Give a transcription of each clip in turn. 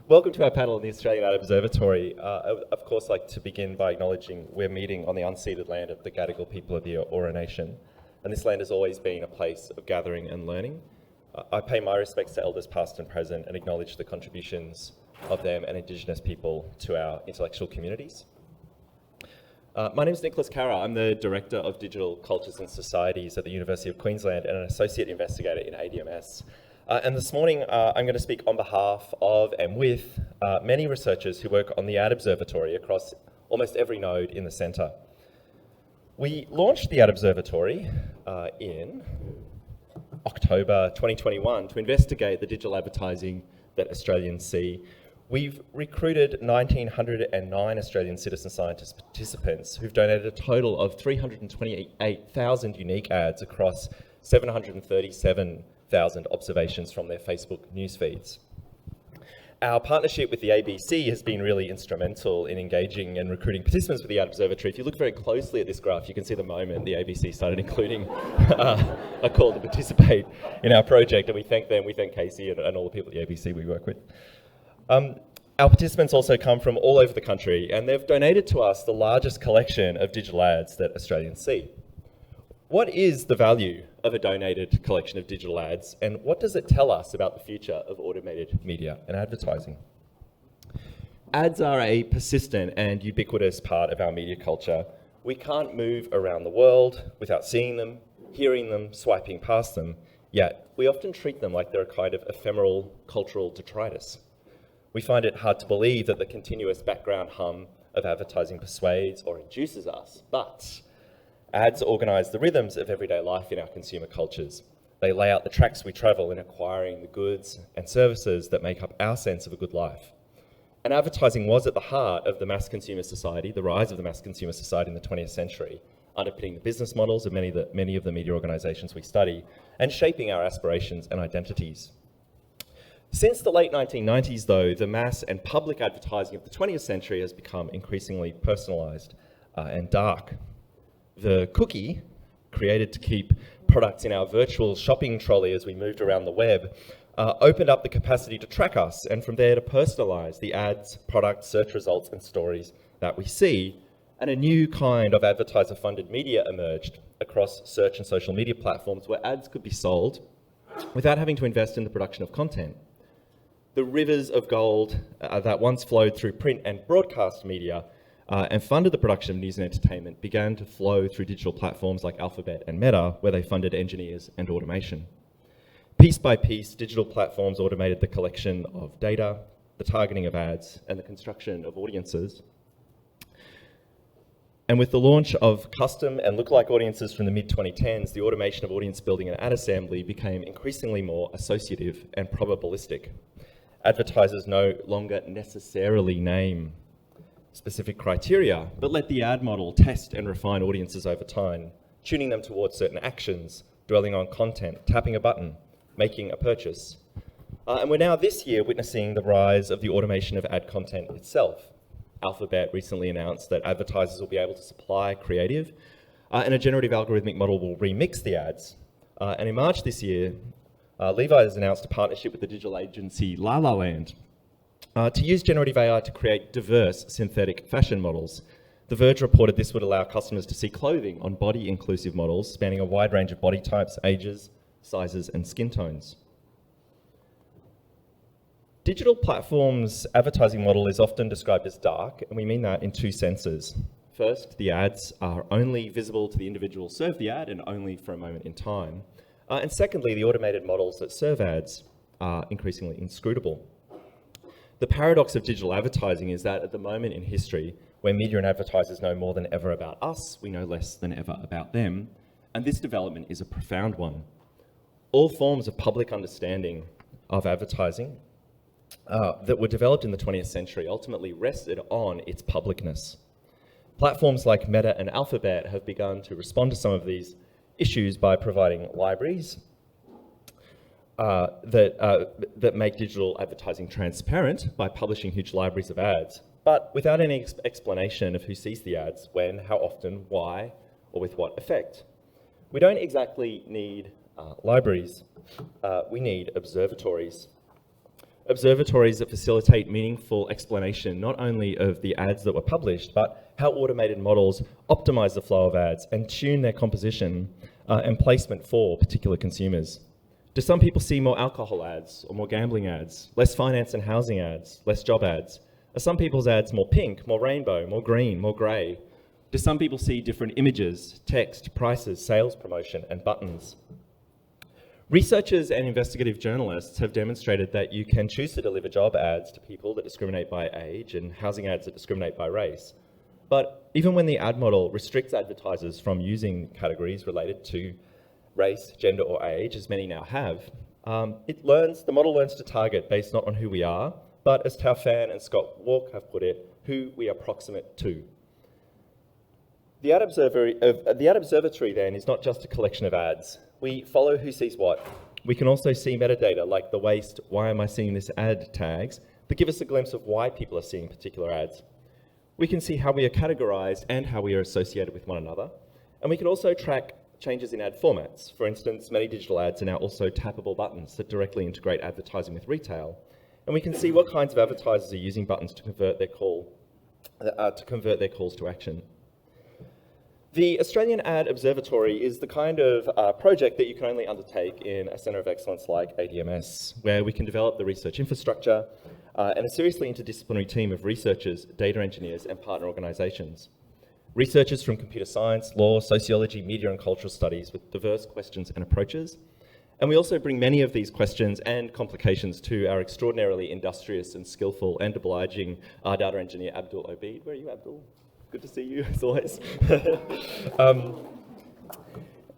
Welcome to our panel in the Australian Art Observatory. I would, of course, like to begin by acknowledging we're meeting on the unceded land of the Gadigal people of the Eora Nation, and this land has always been a place of gathering and learning. I pay my respects to elders past and present and acknowledge the contributions of them and Indigenous people to our intellectual communities. My name is Carah. I'm the Director of Digital Cultures and Societies at the University of Queensland and an Associate Investigator in ADM+S. And this morning, I'm going to speak on behalf of and with many researchers who work on the Art Observatory across almost every node in the centre. We launched the Art Observatory in October 2021 to investigate the digital advertising that Australians see. We've recruited 1,909 Australian citizen scientist participants who've donated a total of 328,000 unique ads across 737,000 observations from their Facebook news feeds. Our partnership with the ABC has been really instrumental in engaging and recruiting participants with the Art Observatory. If you look very closely at this graph, you can see the moment the ABC started including a call to participate in our project, and we thank them, we thank Casey and all the people at the ABC we work with. Our participants also come from all over the country, and they've donated to us the largest collection of digital ads that Australians see. What is the value of a donated collection of digital ads, and what does it tell us about the future of automated media and advertising? Ads are a persistent and ubiquitous part of our media culture. We can't move around the world without seeing them, hearing them, swiping past them, yet we often treat them like they're a kind of ephemeral cultural detritus. We find it hard to believe that the continuous background hum of advertising persuades or induces us, but ads organise the rhythms of everyday life in our consumer cultures. They lay out the tracks we travel in acquiring the goods and services that make up our sense of a good life. And advertising was at the heart of the mass consumer society, the rise of the mass consumer society in the 20th century, underpinning the business models of many of the media organisations we study, and shaping our aspirations and identities. Since the late 1990s, though, the mass and public advertising of the 20th century has become increasingly personalised and dark. The cookie, created to keep products in our virtual shopping trolley as we moved around the web, opened up the capacity to track us and from there to personalise the ads, products, search results and stories that we see. And a new kind of advertiser-funded media emerged across search and social media platforms where ads could be sold without having to invest in the production of content. The rivers of gold that once flowed through print and broadcast media and funded the production of news and entertainment began to flow through digital platforms like Alphabet and Meta, where they funded engineers and automation. Piece by piece, digital platforms automated the collection of data, the targeting of ads, and the construction of audiences. And with the launch of custom and lookalike audiences from the mid-2010s, the automation of audience building and ad assembly became increasingly more associative and probabilistic. Advertisers no longer necessarily name specific criteria, but let the ad model test and refine audiences over time, tuning them towards certain actions, dwelling on content, tapping a button, making a purchase. And we're now this year witnessing the rise of the automation of ad content itself. Alphabet recently announced that advertisers will be able to supply creative, and a generative algorithmic model will remix the ads. And in March this year, Levi has announced a partnership with the digital agency La La Land to use generative AI to create diverse synthetic fashion models. The Verge reported this would allow customers to see clothing on body-inclusive models spanning a wide range of body types, ages, sizes, and skin tones. Digital platforms' advertising model is often described as dark, and we mean that in two senses. First, the ads are only visible to the individual served the ad and only for a moment in time. And secondly, the automated models that serve ads are increasingly inscrutable. The paradox of digital advertising is that at the moment in history, where media and advertisers know more than ever about us, we know less than ever about them, and this development is a profound one. All forms of public understanding of advertising that were developed in the 20th century ultimately rested on its publicness. Platforms like Meta and Alphabet have begun to respond to some of these issues by providing libraries that make digital advertising transparent by publishing huge libraries of ads, but without any explanation of who sees the ads, when, how often, why, or with what effect. We don't exactly need libraries, we need observatories. observatories that facilitate meaningful explanation not only of the ads that were published, but how automated models optimize the flow of ads and tune their composition and placement for particular consumers. Do some people see more alcohol ads or more gambling ads, less finance and housing ads, less job ads? Are some people's ads more pink, more rainbow, more green, more grey? Do some people see different images, text, prices, sales promotion, and buttons? Researchers and investigative journalists have demonstrated that you can choose to deliver job ads to people that discriminate by age and housing ads that discriminate by race. But even when the ad model restricts advertisers from using categories related to race, gender, or age, as many now have, the model learns to target based not on who we are, but as Tao Fan and Scott Walk have put it, who we are proximate to. The ad observatory then is not just a collection of ads. We follow who sees what. We can also see metadata like the waste, why am I seeing this ad tags, that give us a glimpse of why people are seeing particular ads. We can see how we are categorized and how we are associated with one another. And we can also track changes in ad formats. For instance, many digital ads are now also tappable buttons that directly integrate advertising with retail. And we can see what kinds of advertisers are using buttons to convert their calls to action. The Australian Ad Observatory is the kind of project that you can only undertake in a centre of excellence like ADM+S, where we can develop the research infrastructure and a seriously interdisciplinary team of researchers, data engineers, and partner organisations. Researchers from computer science, law, sociology, media, and cultural studies with diverse questions and approaches. And we also bring many of these questions and complications to our extraordinarily industrious and skillful and obliging data engineer, Abdul Obeid. Where are you, Abdul? Good to see you, as always.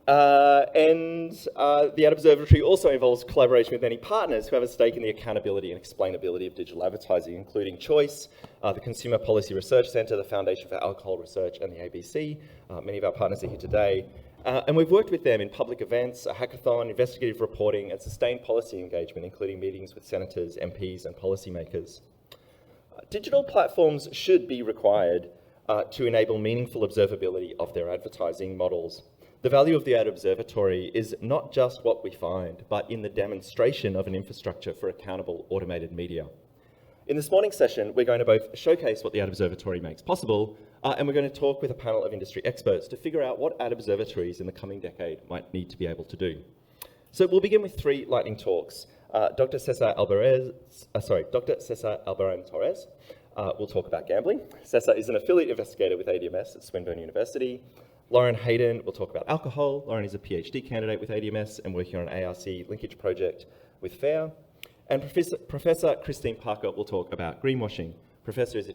The Ad Observatory also involves collaboration with many partners who have a stake in the accountability and explainability of digital advertising, including Choice, the Consumer Policy Research Centre, the Foundation for Alcohol Research, and the ABC. Many of our partners are here today. And we've worked with them in public events, a hackathon, investigative reporting, and sustained policy engagement, including meetings with senators, MPs, and policymakers. Digital platforms should be required to enable meaningful observability of their advertising models. The value of the Ad Observatory is not just what we find, but in the demonstration of an infrastructure for accountable automated media. In this morning's session, we're going to both showcase what the Ad Observatory makes possible, and we're going to talk with a panel of industry experts to figure out what ad observatories in the coming decade might need to be able to do. So we'll begin with 3 lightning talks. Dr. Cesar Albarán Torres will talk about gambling. Cesar is an affiliate investigator with ADM+S at Swinburne University. Lauren Hayden will talk about alcohol. Lauren is a PhD candidate with ADM+S and working on an ARC linkage project with FAIR. And Professor Christine Parker will talk about greenwashing. Christine is a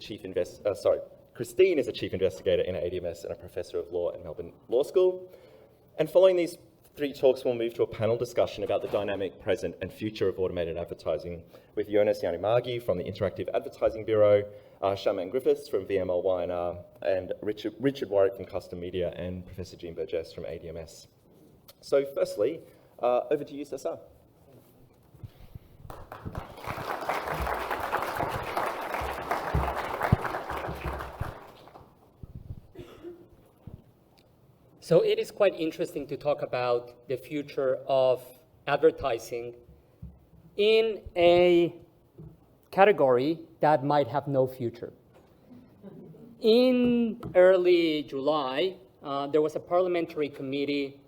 chief investigator in ADM+S and a professor of law at Melbourne Law School. And following these 3 talks, we'll move to a panel discussion about the dynamic, present, and future of automated advertising with Jonas Yanimagi from the Interactive Advertising Bureau, Shaman Griffiths from VML-Y&R, and Richard Warwick from Custom Media, and Professor Jean Burgess from ADM+S. So firstly, over to you, Cesar. So it is quite interesting to talk about the future of advertising in a category that might have no future. In early July, there was a parliamentary committee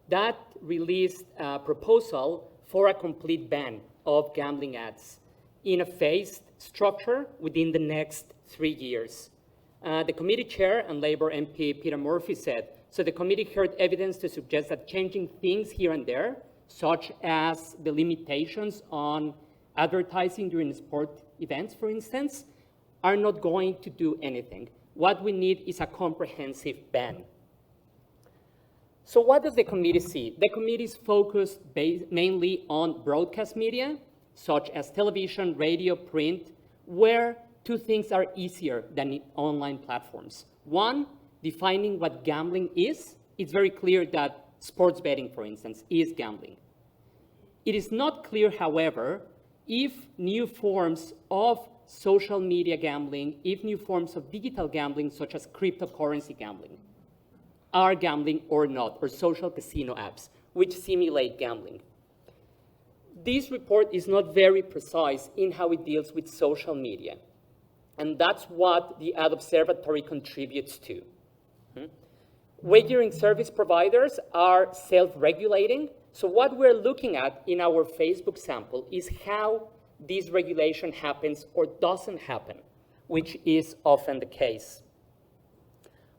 that released a proposal for a complete ban of gambling ads in a phased structure within the next 3 years. The committee chair and Labour MP Peter Murphy said, so the committee heard evidence to suggest that changing things here and there, such as the limitations on advertising during sport events, for instance, are not going to do anything. What we need is a comprehensive ban. So what does the committee see? The committee is focused mainly on broadcast media, such as television, radio, print, where 2 things are easier than in online platforms. One, defining what gambling is. It's very clear that sports betting, for instance, is gambling. It is not clear, however, if new forms of social media gambling, if new forms of digital gambling, such as cryptocurrency gambling, are gambling or not, or social casino apps, which simulate gambling. this report is not very precise in how it deals with social media. And that's what the Ad Observatory contributes to. Wagering service providers are self-regulating. So what we're looking at in our Facebook sample is how this regulation happens or doesn't happen, which is often the case.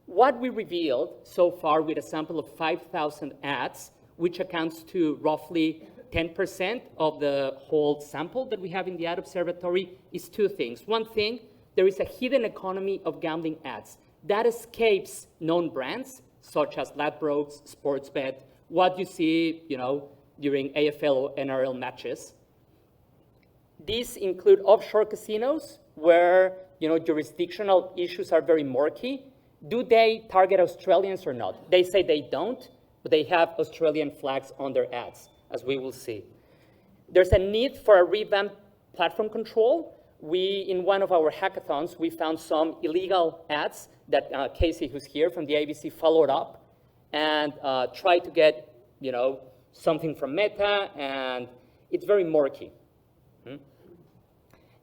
What we revealed so far with a sample of 5,000 ads, which accounts to roughly 10% of the whole sample that we have in the Ad Observatory, is two things. One thing, there is a hidden economy of gambling ads that escapes known brands, such as Ladbrokes, Sportsbet, what you see, during AFL or NRL matches. These include offshore casinos where, jurisdictional issues are very murky. Do they target Australians or not? They say they don't, but they have Australian flags on their ads, as we will see. There's a need for a revamped platform control. In one of our hackathons, we found some illegal ads that Casey, who's here from the ABC, followed up and tried to get, something from Meta, and it's very murky.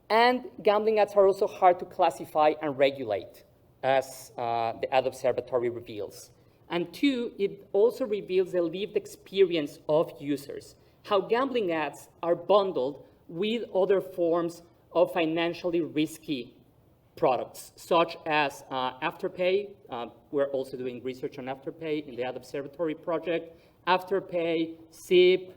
And gambling ads are also hard to classify and regulate, as the Ad Observatory reveals. And two, it also reveals the lived experience of users, how gambling ads are bundled with other forms of financially risky products, such as Afterpay. We're also doing research on Afterpay in the Ad Observatory project. Afterpay, SIP,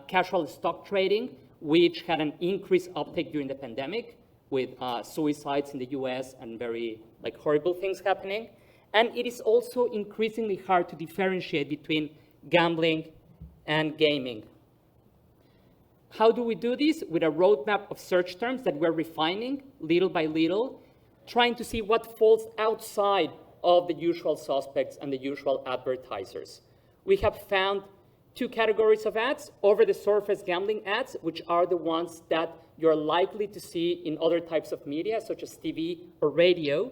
casual stock trading, which had an increased uptake during the pandemic with suicides in the US and very horrible things happening. And it is also increasingly hard to differentiate between gambling and gaming. How do we do this? With a roadmap of search terms that we're refining little by little, trying to see what falls outside of the usual suspects and the usual advertisers. We have found two categories of ads: over-the-surface gambling ads, which are the ones that you're likely to see in other types of media, such as TV or radio,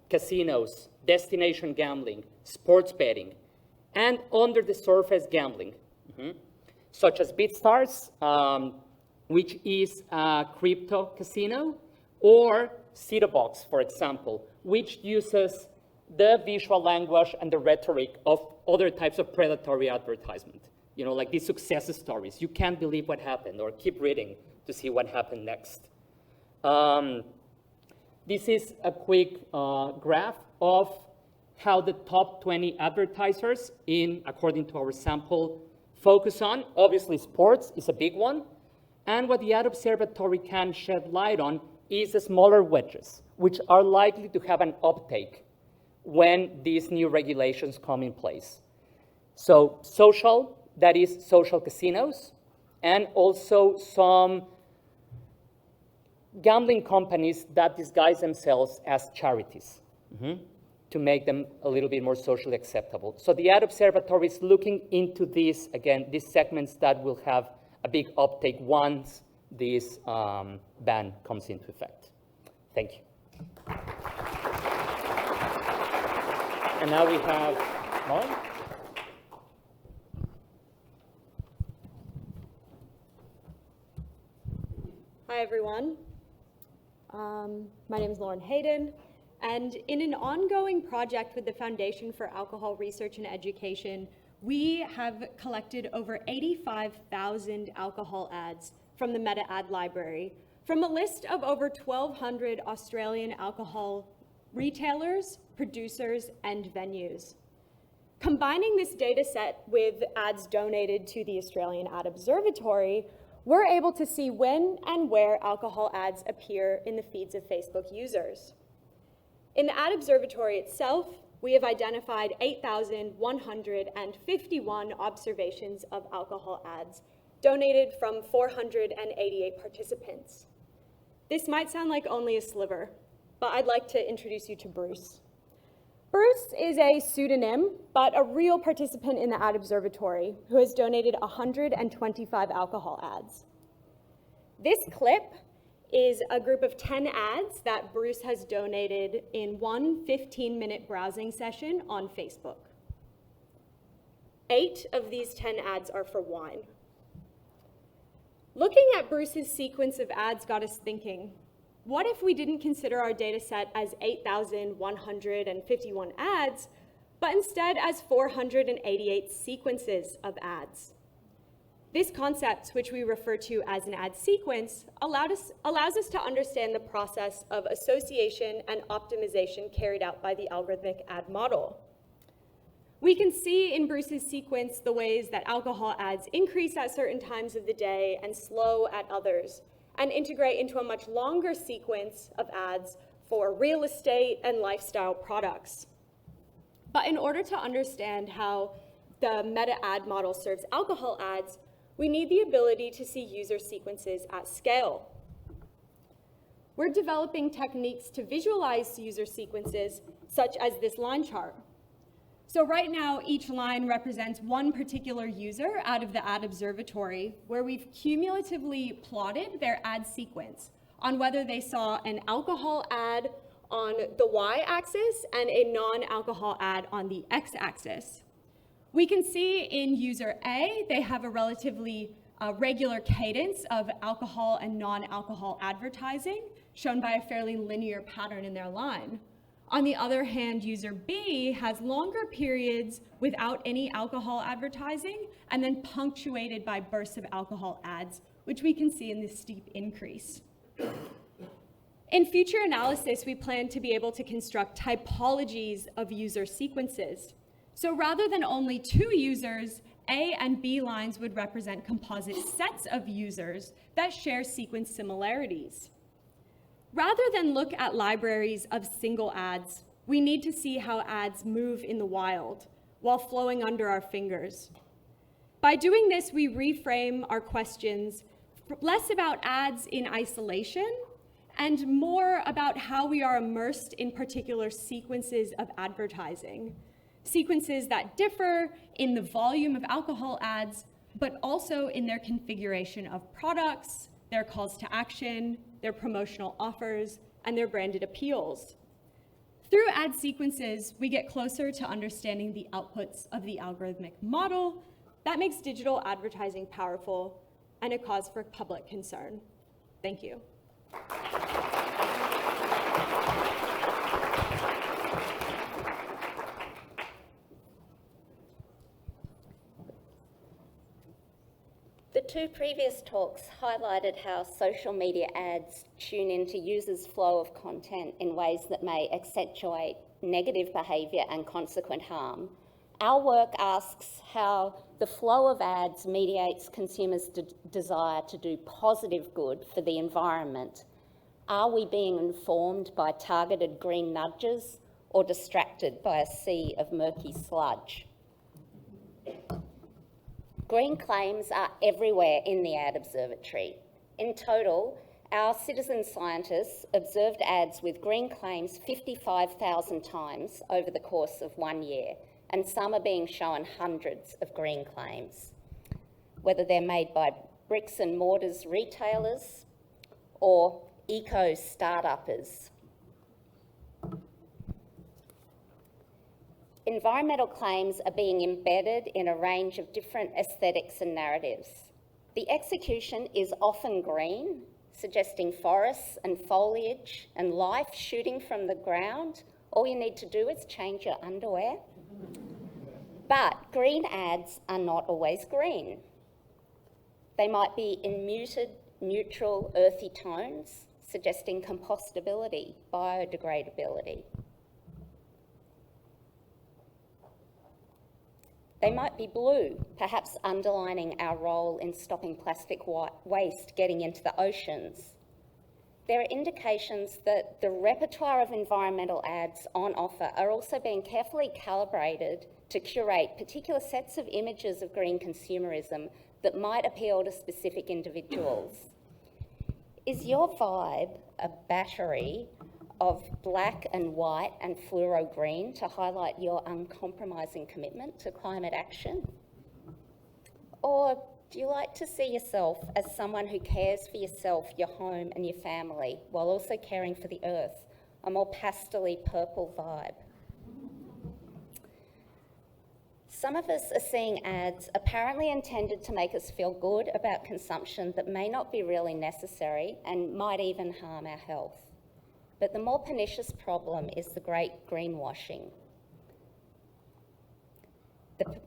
casinos, destination gambling, sports betting, and under-the-surface gambling, such as BitStars, which is a crypto casino, or Citobox, for example, which uses the visual language and the rhetoric of other types of predatory advertisement. Like these success stories. You can't believe what happened, or keep reading to see what happened next. This is a quick graph of how the top 20 advertisers according to our sample, focus on. Obviously, sports is a big one. And what the Ad Observatory can shed light on is the smaller wedges, which are likely to have an uptake when these new regulations come in place. So social, that is social casinos, and also some gambling companies that disguise themselves as charities to make them a little bit more socially acceptable. So the Ad Observatory is looking into these, again, these segments that will have a big uptake once this ban comes into effect. Thank you. And now we have Lauren. Hi, everyone. My name is Lauren Hayden, and in an ongoing project with the Foundation for Alcohol Research and Education, we have collected over 85,000 alcohol ads from the Meta Ad Library, from a list of over 1,200 Australian alcohol retailers, producers, and venues. Combining this data set with ads donated to the Australian Ad Observatory, we're able to see when and where alcohol ads appear in the feeds of Facebook users. In the Ad Observatory itself, we have identified 8,151 observations of alcohol ads donated from 488 participants. This might sound like only a sliver, but I'd like to introduce you to Bruce. Bruce is a pseudonym, but a real participant in the Ad Observatory who has donated 125 alcohol ads. This clip is a group of 10 ads that Bruce has donated in one 15-minute browsing session on Facebook. 8 of these 10 ads are for wine. Looking at Bruce's sequence of ads got us thinking, what if we didn't consider our data set as 8,151 ads, but instead as 488 sequences of ads? This concept, which we refer to as an ad sequence, allows us to understand the process of association and optimization carried out by the algorithmic ad model. We can see in Bruce's sequence the ways that alcohol ads increase at certain times of the day and slow at others, and integrate into a much longer sequence of ads for real estate and lifestyle products. But in order to understand how the meta ad model serves alcohol ads, we need the ability to see user sequences at scale. We're developing techniques to visualize user sequences, such as this line chart. So right now, each line represents one particular user out of the ad observatory, where we've cumulatively plotted their ad sequence on whether they saw an alcohol ad on the y-axis and a non-alcohol ad on the x-axis. We can see in user A, they have a relatively regular cadence of alcohol and non-alcohol advertising, shown by a fairly linear pattern in their line. On the other hand, user B has longer periods without any alcohol advertising, and then punctuated by bursts of alcohol ads, which we can see in this steep increase. In future analysis, we plan to be able to construct typologies of user sequences. So rather than only two users, A and B lines would represent composite sets of users that share sequence similarities. Rather than look at libraries of single ads, we need to see how ads move in the wild while flowing under our fingers. By doing this, we reframe our questions less about ads in isolation and more about how we are immersed in particular sequences of advertising. Sequences that differ in the volume of alcohol ads, but also in their configuration of products, their calls to action, their promotional offers, and their branded appeals. Through ad sequences, we get closer to understanding the outputs of the algorithmic model that makes digital advertising powerful and a cause for public concern. Thank you. The two previous talks highlighted how social media ads tune into users' flow of content in ways that may accentuate negative behaviour and consequent harm. Our work asks how the flow of ads mediates consumers' desire to do positive good for the environment. Are we being informed by targeted green nudges or distracted by a sea of murky sludge? Green claims are everywhere in the ad observatory. In total, our citizen scientists observed ads with green claims 55,000 times over the course of 1 year, and some are being shown hundreds of green claims, whether they're made by bricks and mortars retailers or eco start-uppers. Environmental claims are being embedded in a range of different aesthetics and narratives. The execution is often green, suggesting forests and foliage and life shooting from the ground. All you need to do is change your underwear. But green ads are not always green. They might be in muted, neutral, earthy tones, suggesting compostability, biodegradability. They might be blue, perhaps underlining our role in stopping plastic waste getting into the oceans. There are indications that the repertoire of environmental ads on offer are also being carefully calibrated to curate particular sets of images of green consumerism that might appeal to specific individuals. Is your vibe a battery of black and white and fluoro green to highlight your uncompromising commitment to climate action? Or do you like to see yourself as someone who cares for yourself, your home and your family, while also caring for the earth, a more pastel-y purple vibe? Some of us are seeing ads apparently intended to make us feel good about consumption that may not be really necessary and might even harm our health. But the more pernicious problem is the great greenwashing.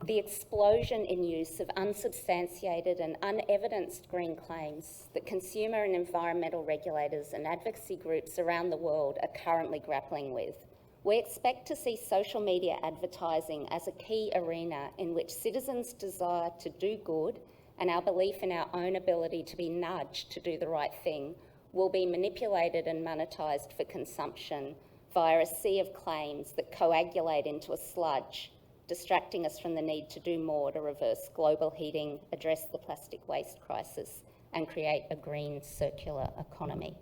The explosion in use of unsubstantiated and unevidenced green claims that consumer and environmental regulators and advocacy groups around the world are currently grappling with. We expect to see social media advertising as a key arena in which citizens' desire to do good and our belief in our own ability to be nudged to do the right thing will be manipulated and monetised for consumption via a sea of claims that coagulate into a sludge, distracting us from the need to do more to reverse global heating, address the plastic waste crisis, and create a green circular economy.